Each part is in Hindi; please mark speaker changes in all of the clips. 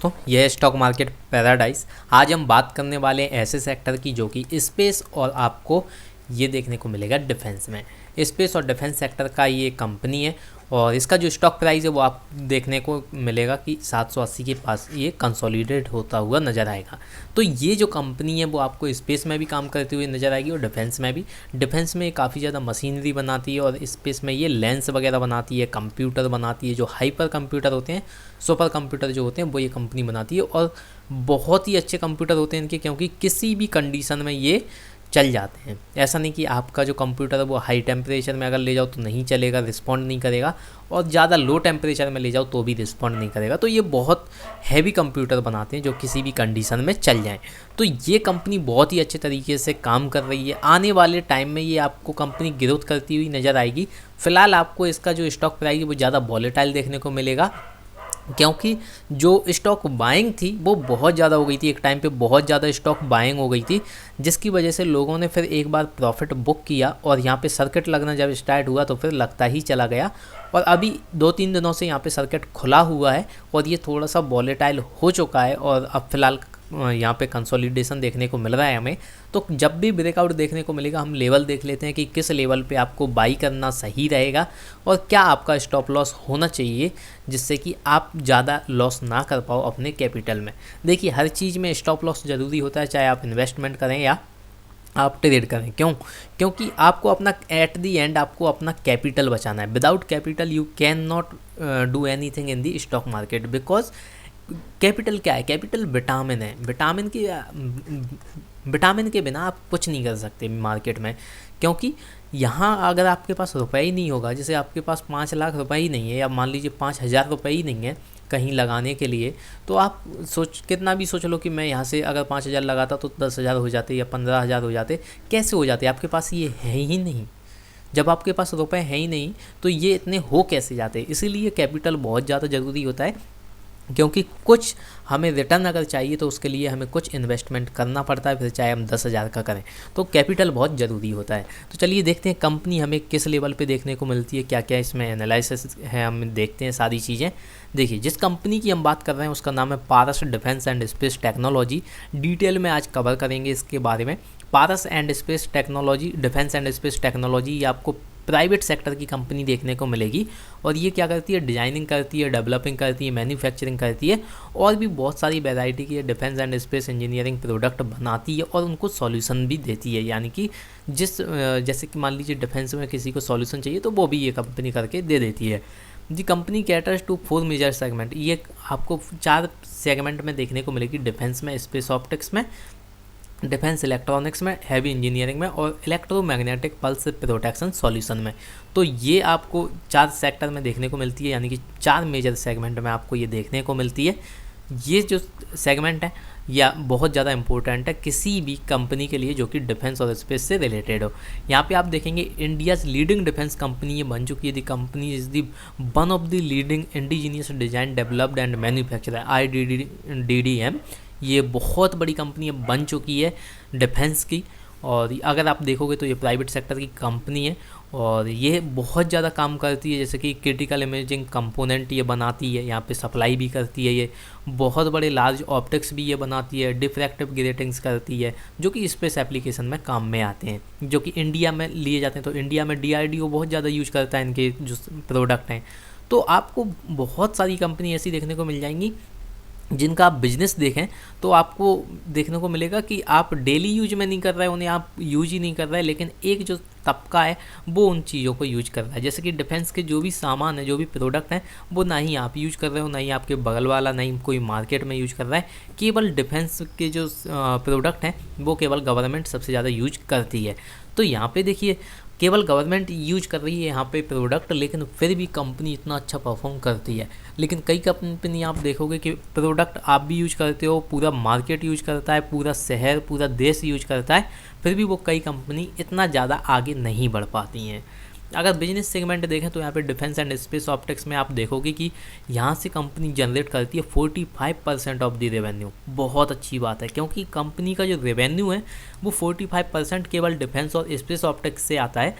Speaker 1: दोस्तों, यह है स्टॉक मार्केट पैराडाइज। आज हम बात करने वाले हैं ऐसे सेक्टर की जो कि स्पेस और आपको ये देखने को मिलेगा डिफेंस में। स्पेस और डिफेंस सेक्टर का ये कंपनी है और इसका जो स्टॉक प्राइस है वो आप देखने को मिलेगा कि 780 के पास ये कंसोलिडेट होता हुआ नज़र आएगा। तो ये जो कंपनी है वो आपको स्पेस में भी काम करती हुई नज़र आएगी और डिफेंस में भी। डिफेंस में काफ़ी ज़्यादा मशीनरी बनाती है और स्पेस में ये लेंस वगैरह बनाती है, कंप्यूटर बनाती है, जो हाइपर कंप्यूटर होते हैं, सुपर कंप्यूटर जो होते हैं वो ये कंपनी बनाती है और बहुत ही अच्छे कंप्यूटर होते हैं इनके, क्योंकि किसी भी कंडीशन में ये चल जाते हैं। ऐसा नहीं कि आपका जो कंप्यूटर है वो हाई टेम्परेचर में अगर ले जाओ तो नहीं चलेगा, रिस्पॉन्ड नहीं करेगा, और ज़्यादा लो टेम्परेचर में ले जाओ तो भी रिस्पॉन्ड नहीं करेगा। तो ये बहुत हैवी कंप्यूटर बनाते हैं जो किसी भी कंडीशन में चल जाएं। तो ये कंपनी बहुत ही अच्छे तरीके से काम कर रही है। आने वाले टाइम में ये आपको कंपनी ग्रोथ करती हुई नज़र आएगी। फ़िलहाल आपको इसका जो स्टॉक प्राइस है वो ज़्यादा वॉलेटाइल देखने को मिलेगा, क्योंकि जो स्टॉक बाइंग थी वो बहुत ज़्यादा हो गई थी। एक टाइम पे बहुत ज़्यादा स्टॉक बाइंग हो गई थी, जिसकी वजह से लोगों ने फिर एक बार प्रॉफिट बुक किया और यहाँ पे सर्किट लगना जब स्टार्ट हुआ तो फिर लगता ही चला गया। और अभी 2-3 दिनों से यहाँ पे सर्किट खुला हुआ है और ये थोड़ा सा वॉलेटाइल हो चुका है और अब फ़िलहाल यहाँ पे कंसोलिडेशन देखने को मिल रहा है हमें। तो जब भी ब्रेकआउट देखने को मिलेगा हम लेवल देख लेते हैं कि किस लेवल पे आपको बाई करना सही रहेगा और क्या आपका स्टॉप लॉस होना चाहिए, जिससे कि आप ज़्यादा लॉस ना कर पाओ अपने कैपिटल में। देखिए, हर चीज़ में स्टॉप लॉस ज़रूरी होता है, चाहे आप इन्वेस्टमेंट करें या आप ट्रेड करें। क्योंकि आपको अपना एट दी एंड आपको अपना कैपिटल बचाना है। Without capital you can not do anything in the stock market, because capital क्या है? कैपिटल विटामिन है। विटामिन के बिना आप कुछ नहीं कर सकते मार्केट में, क्योंकि यहाँ अगर आपके पास रुपये ही नहीं होगा, जैसे आपके पास 5 लाख रुपये ही नहीं है या मान लीजिए 5,000 रुपये ही नहीं है कहीं लगाने के लिए, तो आप कितना भी सोच लो कि मैं यहाँ से अगर 5,000 लगाता तो 10,000 हो जाते या 15,000 हो जाते। कैसे हो जाते? आपके पास ये है ही नहीं। जब आपके पास रुपए है ही नहीं तो ये इतने हो कैसे जाते? इसीलिए कैपिटल बहुत ज़्यादा ज़रूरी होता है, क्योंकि कुछ हमें रिटर्न अगर चाहिए तो उसके लिए हमें कुछ इन्वेस्टमेंट करना पड़ता है, फिर चाहे हम 10,000 का करें। तो कैपिटल बहुत ज़रूरी होता है। तो चलिए देखते हैं कंपनी हमें किस लेवल पे देखने को मिलती है, क्या क्या इसमें एनालिसिस है, हम देखते हैं सारी चीज़ें। देखिए, जिस कंपनी की हम बात कर रहे हैं उसका नाम है Paras defence and space technology. Detail में आज कवर करेंगे इसके बारे में। Paras and space technology, defence and space technology, ये आपको प्राइवेट सेक्टर की कंपनी देखने को मिलेगी और ये क्या करती है? डिजाइनिंग करती है, डेवलपिंग करती है, मैन्युफैक्चरिंग करती है और भी बहुत सारी वैरायटी की defence and space engineering product बनाती है और उनको सॉल्यूशन भी देती है। यानी कि जैसे कि मान लीजिए डिफेंस में किसी को सॉल्यूशन चाहिए तो वो भी ये कंपनी करके दे देती है। The company caters to 4 major segment. ये आपको 4 सेगमेंट में देखने को मिलेगी, डिफेंस में, स्पेस ऑप्टिक्स में, डिफेंस इलेक्ट्रॉनिक्स में, हैवी इंजीनियरिंग में और इलेक्ट्रोमैग्नेटिक पल्स प्रोटेक्शन सॉल्यूशन में। तो ये आपको 4 सेक्टर में देखने को मिलती है, यानी कि 4 मेजर सेगमेंट में आपको ये देखने को मिलती है। ये जो सेगमेंट है या बहुत ज़्यादा इंपॉर्टेंट है किसी भी कंपनी के लिए जो कि डिफेंस और स्पेस से रिलेटेड हो। यहाँ पे आप देखेंगे इंडियाज़ लीडिंग डिफेंस कंपनी ये बन चुकी है। The company is the one of the leading indigenous design developed and manufacture, IDDM। ये बहुत बड़ी कंपनी बन चुकी है डिफेंस की, और अगर आप देखोगे तो ये प्राइवेट सेक्टर की कंपनी है और ये बहुत ज़्यादा काम करती है। जैसे कि क्रिटिकल इमेजिंग कंपोनेंट ये बनाती है, यहाँ पे सप्लाई भी करती है। ये बहुत बड़े लार्ज ऑप्टिक्स भी ये बनाती है, डिफ्रैक्टिव ग्रेटिंग्स करती है, जो कि स्पेस एप्लीकेशन में काम में आते हैं, जो कि इंडिया में लिए जाते हैं। तो इंडिया में DRDO बहुत ज़्यादा यूज करता है इनके जो प्रोडक्ट हैं। तो आपको बहुत सारी कंपनी ऐसी देखने को मिल जाएंगी जिनका आप बिजनेस देखें तो आपको देखने को मिलेगा कि आप डेली यूज में नहीं कर रहे हैं, उन्हें आप यूज ही नहीं कर रहे हैं, लेकिन एक जो तबका है वो उन चीज़ों को यूज कर रहा है। जैसे कि डिफेंस के जो भी सामान है, जो भी प्रोडक्ट हैं, वो ना ही आप यूज कर रहे हो, ना ही आपके बगल वाला, ना ही कोई मार्केट में यूज कर रहा है। केवल डिफेंस के जो प्रोडक्ट हैं वो केवल गवर्नमेंट सबसे ज़्यादा यूज करती है। तो यहाँ पे देखिए, केवल गवर्नमेंट यूज कर रही है यहाँ पे प्रोडक्ट, लेकिन फिर भी कंपनी इतना अच्छा परफॉर्म करती है। लेकिन कई कंपनी आप देखोगे कि प्रोडक्ट आप भी यूज करते हो, पूरा मार्केट यूज करता है, पूरा शहर, पूरा देश यूज करता है, फिर भी वो कई कंपनी इतना ज़्यादा आगे नहीं बढ़ पाती हैं। अगर बिजनेस सेगमेंट देखें तो यहाँ पे डिफेंस एंड स्पेस ऑप्टिक्स में आप देखोगे कि यहाँ से कंपनी जनरेट करती है 45% ऑफ द रेवेन्यू। बहुत अच्छी बात है, क्योंकि कंपनी का जो रेवेन्यू है वो 45% केवल डिफेंस और स्पेस ऑप्टिक्स से आता है।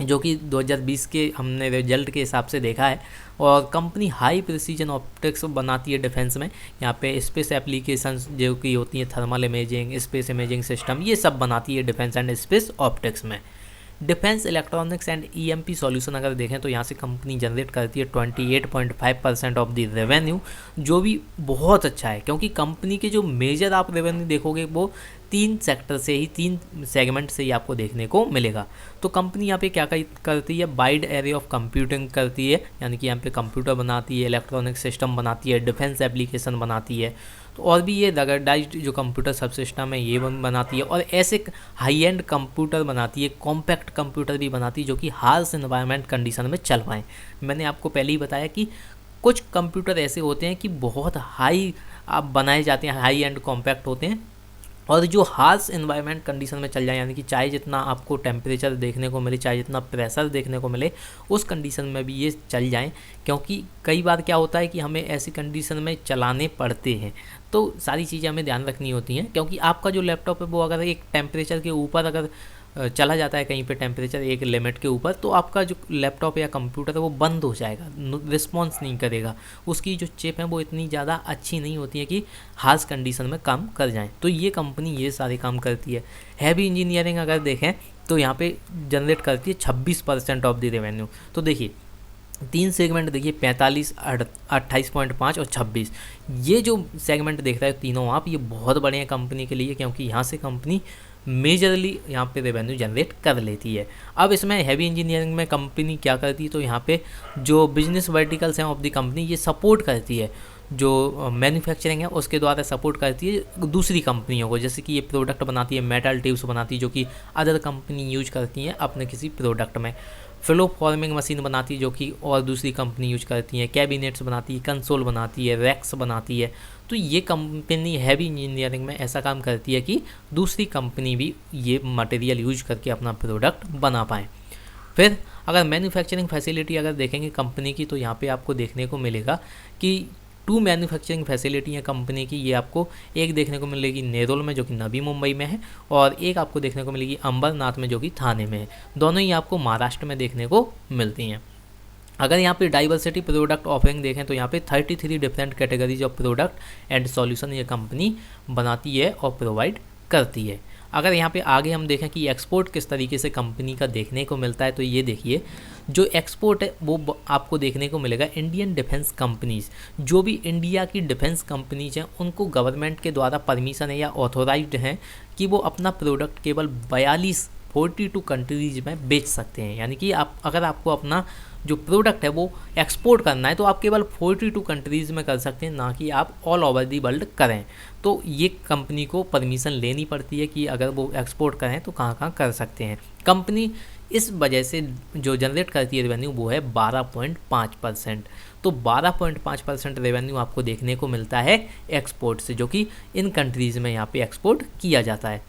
Speaker 1: जो कि 2020 के हमने रिजल्ट के हिसाब से देखा है। और कंपनी हाई प्रिसीजन ऑप्टिक्स बनाती है डिफेंस में। यहाँ पे स्पेस एप्लीकेशंस जो कि होती हैं, thermal imaging, space imaging system, ये सब बनाती है डिफेंस एंड स्पेस ऑप्टिक्स में। Defence electronics and EMP solution अगर देखें तो यहाँ से कंपनी जनरेट करती है 28.5% ऑफ द रेवेन्यू, जो भी बहुत अच्छा है, क्योंकि कंपनी के जो मेजर आप रेवेन्यू देखोगे वो 3 सेक्टर से ही, 3 सेगमेंट से ही आपको देखने को मिलेगा। तो कंपनी यहाँ पे क्या करती है, वाइड एरिया ऑफ कंप्यूटिंग करती है, यानी कि यहाँ पे कंप्यूटर बनाती है, इलेक्ट्रॉनिक सिस्टम बनाती है, डिफेंस एप्लीकेशन बनाती है, तो और भी ये रगडाइज्ड जो कंप्यूटर सब सिस्टम है ये बनाती है, और ऐसे हाई एंड कंप्यूटर बनाती है, कॉम्पैक्ट कंप्यूटर भी बनाती है जो कि हार्श एनवायरनमेंट कंडीशन में चल पाएँ। मैंने आपको पहले ही बताया कि कुछ कंप्यूटर ऐसे होते हैं कि बहुत हाई आप बनाए जाते हैं, हाई एंड कॉम्पैक्ट होते हैं, और जो हार्श एनवायरनमेंट कंडीशन में चल जाए, यानी कि चाहे जितना आपको टेम्परेचर देखने को मिले, चाहे जितना प्रेशर देखने को मिले, उस कंडीशन में भी ये चल जाएं। क्योंकि कई बार क्या होता है कि हमें ऐसी कंडीशन में चलाने पड़ते हैं, तो सारी चीज़ें हमें ध्यान रखनी होती हैं। क्योंकि आपका जो लैपटॉप है वो अगर एक टेम्परेचर के ऊपर अगर चला जाता है कहीं पे टेम्परेचर एक लिमिट के ऊपर, तो आपका जो लैपटॉप या कंप्यूटर है वो बंद हो जाएगा, रिस्पॉन्स नहीं करेगा, उसकी जो चिप है वो इतनी ज़्यादा अच्छी नहीं होती है कि हार्श कंडीशन में काम कर जाए। तो ये कंपनी ये सारे काम करती है। हैवी इंजीनियरिंग अगर देखें तो यहाँ पे जनरेट करती है 26% ऑफ द रेवेन्यू। तो देखिए 3 सेगमेंट देखिए, 45, 28.5 और 26, ये जो सेगमेंट देख रहे हैं तीनों आप, ये बहुत बड़े हैं कंपनी के लिए, क्योंकि यहाँ से कंपनी मेजरली यहाँ पे रेवेन्यू जनरेट कर लेती है। अब इसमें हैवी इंजीनियरिंग में कंपनी क्या करती है, तो यहाँ पे जो बिजनेस वर्टिकल्स हैं ऑफ द कंपनी ये सपोर्ट करती है, जो मैन्युफैक्चरिंग है उसके द्वारा सपोर्ट करती है दूसरी कंपनियों को। जैसे कि ये प्रोडक्ट बनाती है, मेटल ट्यूब्स बनाती है जो कि अदर कंपनी यूज करती हैं अपने किसी प्रोडक्ट में। फ्लो फॉर्मिंग मशीन बनाती है जो कि और दूसरी कंपनी यूज करती है। कैबिनेट्स बनाती है, कंसोल बनाती है, रैक्स बनाती है। तो ये कंपनी हैवी इंजीनियरिंग में ऐसा काम करती है कि दूसरी कंपनी भी ये मटेरियल यूज करके अपना प्रोडक्ट बना पाए। फिर अगर मैन्युफैक्चरिंग फैसिलिटी अगर देखेंगे कंपनी की, तो यहाँ पे आपको देखने को मिलेगा कि 2 मैन्युफैक्चरिंग फैसिलिटी है कंपनी की। ये आपको एक देखने को मिलेगी नेरोल में जो कि नवी मुंबई में है, और एक आपको देखने को मिलेगी अंबरनाथ में जो कि थाने में है। दोनों ही आपको महाराष्ट्र में देखने को मिलती हैं। अगर यहाँ पे डाइवर्सिटी प्रोडक्ट ऑफरिंग देखें तो यहाँ पे 33 different categories of product and solution ये कंपनी बनाती है और प्रोवाइड करती है। अगर यहाँ पे आगे हम देखें कि एक्सपोर्ट किस तरीके से कंपनी का देखने को मिलता है, तो ये देखिए जो एक्सपोर्ट है वो आपको देखने को मिलेगा इंडियन डिफेंस कंपनीज़। जो भी इंडिया की डिफेंस कंपनीज हैं उनको गवर्नमेंट के द्वारा परमिशन है या ऑथोराइज्ड हैं कि वो अपना प्रोडक्ट केवल 42 कंट्रीज में बेच सकते हैं। यानी कि आप अगर आपको अपना जो प्रोडक्ट है वो एक्सपोर्ट करना है तो आप केवल 42 कंट्रीज़ में कर सकते हैं, ना कि आप ऑल ओवर दी वर्ल्ड करें। तो ये कंपनी को परमिशन लेनी पड़ती है कि अगर वो एक्सपोर्ट करें तो कहाँ कहाँ कर सकते हैं। कंपनी इस वजह से जो जनरेट करती है रेवेन्यू वो है 12.5%। तो 12.5% रेवेन्यू आपको देखने को मिलता है एक्सपोर्ट से, जो कि इन कंट्रीज़ में यहाँ पे एक्सपोर्ट किया जाता है।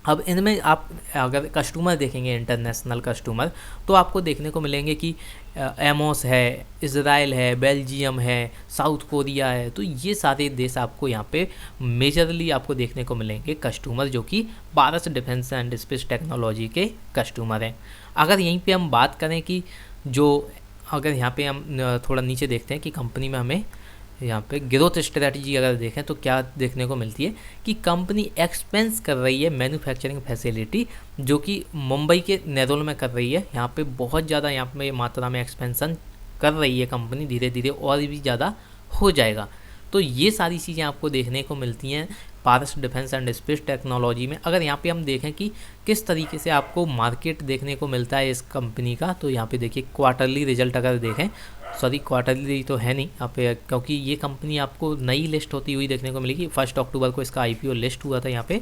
Speaker 1: अब इनमें आप अगर कस्टमर देखेंगे इंटरनेशनल कस्टमर, तो आपको देखने को मिलेंगे कि एमोस है, इज़राइल है, बेल्जियम है, साउथ कोरिया है। तो ये सारे देश आपको यहाँ पे मेजरली आपको देखने को मिलेंगे कस्टमर जो कि Bharat defence and space technology के कस्टमर हैं। अगर यहीं पे हम बात करें कि जो अगर यहाँ पे हम थोड़ा नीचे देखते हैं कि कंपनी में हमें यहाँ पे ग्रोथ स्ट्रेटजी अगर देखें तो क्या देखने को मिलती है कि कंपनी एक्सपेंस कर रही है मैन्युफैक्चरिंग फैसिलिटी जो कि मुंबई के नेरोल में कर रही है। यहाँ पे बहुत ज़्यादा यहाँ पे मात्रा में एक्सपेंसन कर रही है कंपनी, धीरे धीरे और भी ज़्यादा हो जाएगा। तो ये सारी चीज़ें आपको देखने को मिलती हैं Bharat defence and space technology में। अगर यहाँ पे हम देखें कि किस तरीके से आपको मार्केट देखने को मिलता है इस कंपनी का, तो यहाँ पे देखिए क्वार्टरली रिजल्ट अगर देखें, सॉरी क्वार्टरली तो है नहीं यहाँ पे, क्योंकि ये कंपनी आपको नई लिस्ट होती हुई देखने को मिलेगी। 1 अक्टूबर को इसका IPO लिस्ट हुआ था यहाँ पे।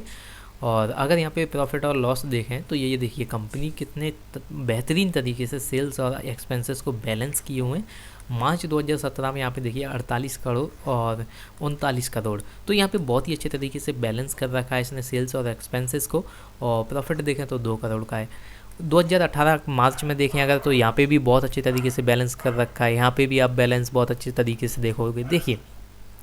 Speaker 1: और अगर यहाँ पे प्रॉफिट और लॉस देखें तो ये देखिए कंपनी कितने बेहतरीन तरीके से सेल्स और एक्सपेंसेस को बैलेंस किए हुए हैं। मार्च 2017 में यहाँ पे देखिए 48 करोड़ और 39 करोड़, तो यहाँ पे बहुत ही अच्छे तरीके से बैलेंस कर रखा है इसने सेल्स और एक्सपेंसेस को। और प्रॉफिट देखें तो 2 करोड़ का है। 2018 मार्च में देखें अगर तो यहाँ पे भी बहुत अच्छे तरीके से बैलेंस कर रखा है। यहाँ पे भी आप बैलेंस बहुत अच्छे तरीके से देखोगे। देखिए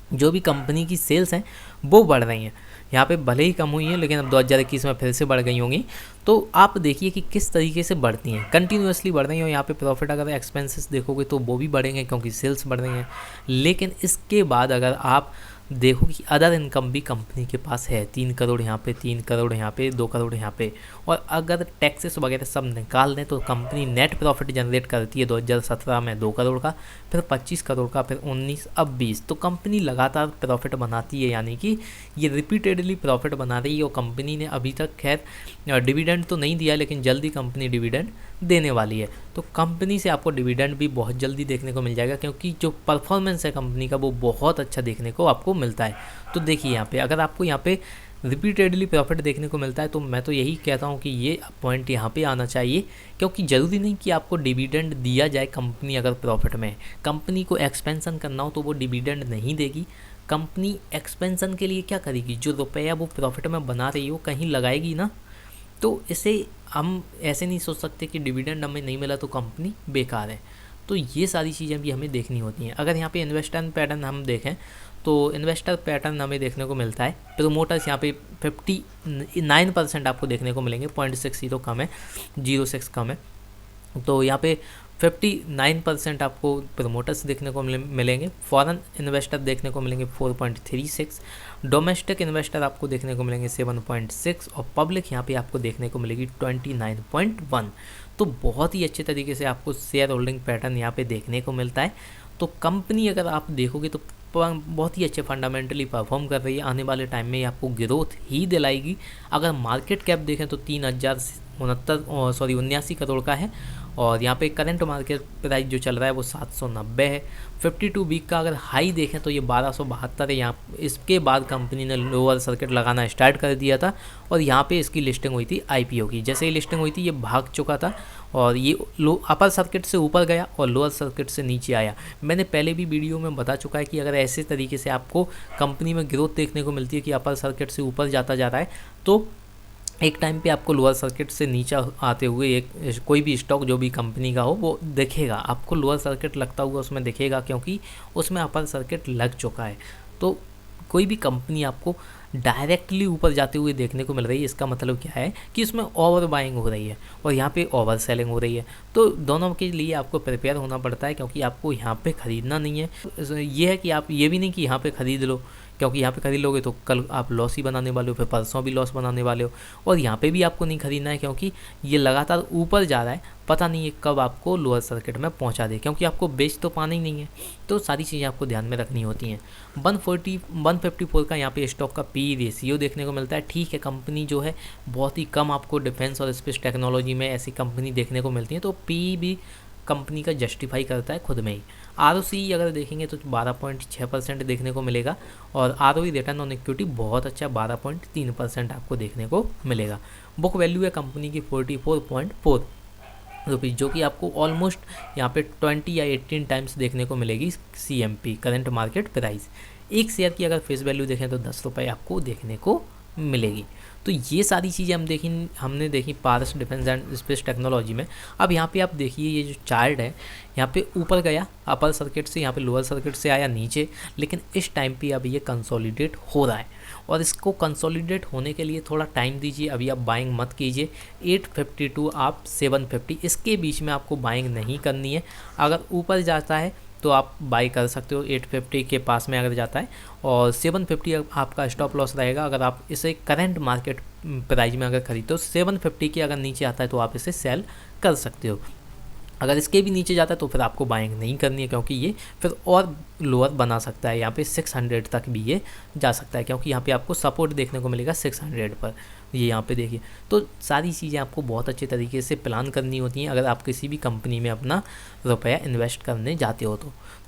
Speaker 1: जो भी कंपनी की सेल्स हैं वो बढ़ रही हैं, यहाँ पे भले ही कम हुई हैं लेकिन अब 2021 में फिर से बढ़ गई होंगी। तो आप देखिए कि किस तरीके से बढ़ती हैं, कंटिन्यूसली बढ़ रही हैं। और यहाँ पे प्रॉफिट अगर एक्सपेंसेस देखोगे तो वो भी बढ़ेंगे क्योंकि सेल्स बढ़ रही हैं। लेकिन इसके बाद अगर आप देखो कि अदर इनकम भी कंपनी के पास है, 3 करोड़ यहाँ पे, 3 करोड़ यहाँ पे, 2 करोड़ यहाँ पे, और अगर टैक्सेस वगैरह सब निकाल दें तो कंपनी नेट प्रॉफिट जनरेट करती है 2017 में 2 करोड़ का, फिर 25 करोड़ का, फिर 19, अब 20। तो कंपनी लगातार प्रॉफिट बनाती है, यानी कि ये रिपीटेडली प्रॉफिट बना रही है। और कंपनी ने अभी तक खैर डिविडेंड तो नहीं दिया, लेकिन जल्दी कंपनी डिविडेंड देने वाली है। तो कंपनी से आपको डिविडेंड भी बहुत जल्दी देखने को मिल जाएगा, क्योंकि जो परफॉर्मेंस है कंपनी का वो बहुत अच्छा देखने को आपको मिलता है। तो देखिए यहाँ पे अगर आपको यहाँ पे रिपीटेडली प्रॉफिट देखने को मिलता है तो मैं तो यही कहता हूँ कि ये पॉइंट यहाँ पे आना चाहिए, क्योंकि ज़रूरी नहीं कि आपको डिविडेंड दिया जाए। कंपनी अगर प्रॉफिट में है, कंपनी को एक्सपेंसन करना हो तो वो डिविडेंड नहीं देगी। कंपनी एक्सपेंसन के लिए क्या करेगी, जो रुपया वो प्रॉफिट में बना रही हो कहीं लगाएगी ना। तो इसे हम ऐसे नहीं सोच सकते कि डिविडेंड हमें नहीं मिला तो कंपनी बेकार है। तो ये सारी चीज़ें भी हमें देखनी होती हैं। अगर यहाँ पे इन्वेस्टर पैटर्न हम देखें तो इन्वेस्टर पैटर्न हमें देखने को मिलता है। प्रोमोटर्स यहाँ पे 59% आपको देखने को मिलेंगे, 0.60 कम है, 0.6 कम है। तो यहाँ पे 59% आपको प्रमोटर्स देखने को मिलेंगे। फॉरेन इन्वेस्टर देखने को मिलेंगे 4.36, डोमेस्टिक इन्वेस्टर आपको देखने को मिलेंगे 7.6, और पब्लिक यहाँ पे आपको देखने को मिलेगी 29.1। तो बहुत ही अच्छे तरीके से आपको शेयर होल्डिंग पैटर्न यहाँ पे देखने को मिलता है। तो कंपनी अगर आप देखोगे तो बहुत ही अच्छे फंडामेंटली परफॉर्म कर रही है। आने वाले टाइम में ये आपको ग्रोथ ही दिलाएगी। अगर मार्केट कैप देखें तो 79 करोड़ का है, और यहाँ पे करंट मार्केट प्राइस जो चल रहा है वो 790 है। 52 वीक का अगर हाई देखें तो ये 1272 है। यहाँ इसके बाद कंपनी ने लोअर सर्किट लगाना स्टार्ट कर दिया था, और यहाँ पे इसकी लिस्टिंग हुई थी IPO की। जैसे ही लिस्टिंग हुई थी ये भाग चुका था, और ये अपर सर्किट से ऊपर गया और लोअर सर्किट से नीचे आया। मैंने पहले भी वीडियो में बता चुका है कि अगर ऐसे तरीके से आपको कंपनी में ग्रोथ देखने को मिलती है कि अपर सर्किट से ऊपर जाता जा रहा है, तो एक टाइम पे आपको लोअर सर्किट से नीचे आते हुए एक कोई भी स्टॉक जो भी कंपनी का हो वो दिखेगा, आपको लोअर सर्किट लगता हुआ उसमें दिखेगा, क्योंकि उसमें अपर सर्किट लग चुका है। तो कोई भी कंपनी आपको डायरेक्टली ऊपर जाते हुए देखने को मिल रही है, इसका मतलब क्या है कि इसमें ओवर बाइंग हो रही है और यहाँ पे ओवर सेलिंग हो रही है। तो दोनों के लिए आपको प्रिपेयर होना पड़ता है, क्योंकि आपको यहाँ पे ख़रीदना नहीं है। ये है कि आप ये भी नहीं कि यहाँ पे ख़रीद लो, क्योंकि यहाँ पे खरीद लोगे तो कल आप लॉस ही बनाने वाले हो, फिर परसों भी लॉस बनाने वाले हो। और यहाँ पे भी आपको नहीं खरीदना है, क्योंकि ये लगातार ऊपर जा रहा है, पता नहीं है कब आपको लोअर सर्किट में पहुँचा दे, क्योंकि आपको बेच तो पाना ही नहीं है। तो सारी चीज़ें आपको ध्यान में रखनी होती हैं। 154 का यहाँ पे स्टॉक का PE रेशियो देखने को मिलता है। ठीक है, कंपनी जो है बहुत ही कम आपको डिफेंस और स्पेस टेक्नोलॉजी में ऐसी कंपनी देखने को मिलती है, तो PE भी कंपनी का जस्टिफाई करता है खुद में ही। ROCE अगर देखेंगे तो 12.6% देखने को मिलेगा, और ROE रिटर्न ऑन इक्विटी बहुत अच्छा 12.3% आपको देखने को मिलेगा। बुक वैल्यू है कंपनी की 44.4 रुपीज़, जो कि आपको ऑलमोस्ट यहाँ पे 20 या 18 टाइम्स देखने को मिलेगी CMP, करंट मार्केट प्राइस। एक शेयर की अगर फेस वैल्यू देखें तो 10 रुपये आपको देखने को मिलेगी। तो ये सारी चीज़ें हमने देखी पारस डिफेंस एंड स्पेस टेक्नोलॉजी में। अब यहाँ पे आप देखिए ये जो चार्ट है, यहाँ पे ऊपर गया अपर सर्किट से, यहाँ पे लोअर सर्किट से आया नीचे, लेकिन इस टाइम पे अभी ये कंसोलिडेट हो रहा है, और इसको कंसोलिडेट होने के लिए थोड़ा टाइम दीजिए। अभी आप बाइंग मत कीजिए। 852 आप 750 इसके बीच में आपको बाइंग नहीं करनी है। अगर ऊपर जाता है तो आप बाई कर सकते हो 850 के पास में अगर जाता है, और 750 आपका स्टॉप लॉस रहेगा। अगर आप इसे करंट मार्केट प्राइस में अगर खरीदते हो, 750 के अगर नीचे आता है तो आप इसे सेल कर सकते हो। अगर इसके भी नीचे जाता है तो फिर आपको बाइंग नहीं करनी है, क्योंकि ये फिर और लोअर बना सकता है। यहाँ पे 600 तक भी ये जा सकता है, क्योंकि यहाँ पे आपको सपोर्ट देखने को मिलेगा 600 पर। ये यहाँ पे देखिए, तो सारी चीज़ें आपको बहुत अच्छे तरीके से प्लान करनी होती हैं अगर आप किसी भी कंपनी में अपना रुपया इन्वेस्ट करने जाते हो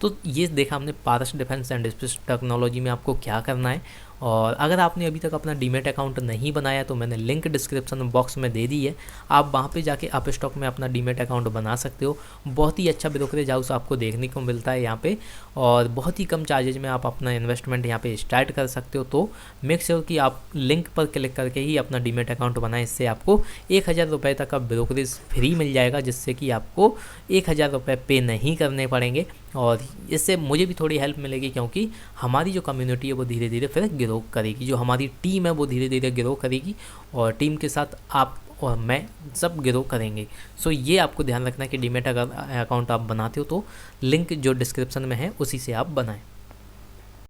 Speaker 1: तो ये देखा हमने पारस डिफेंस एंड स्पेस टेक्नोलॉजी में आपको क्या करना है। और अगर आपने अभी तक अपना डीमेट अकाउंट नहीं बनाया तो मैंने लिंक डिस्क्रिप्शन बॉक्स में दे दी है, आप वहाँ पे जाके आप स्टॉक में अपना डीमेट अकाउंट बना सकते हो। बहुत ही अच्छा ब्रोकरेज हाउस आपको देखने को मिलता है यहाँ पे, और बहुत ही कम चार्जेज में आप अपना इन्वेस्टमेंट यहाँ पे स्टार्ट कर सकते हो। तो मेक श्योर कि आप लिंक पर क्लिक करके ही अपना डीमेट अकाउंट बनाएं। इससे आपको 1000 रुपये तक का ब्रोकरेज फ्री मिल जाएगा, जिससे कि आपको 1000 रुपये पे नहीं करने पड़ेंगे। और इससे मुझे भी थोड़ी हेल्प मिलेगी, क्योंकि हमारी जो कम्युनिटी है वो धीरे धीरे फिर ग्रो करेगी, जो हमारी टीम है वो धीरे धीरे ग्रो करेगी, और टीम के साथ आप और मैं सब ग्रो करेंगे। सो ये आपको ध्यान रखना है कि डीमेट अगर अकाउंट आप बनाते हो तो लिंक जो डिस्क्रिप्शन में है उसी से आप बनाएं।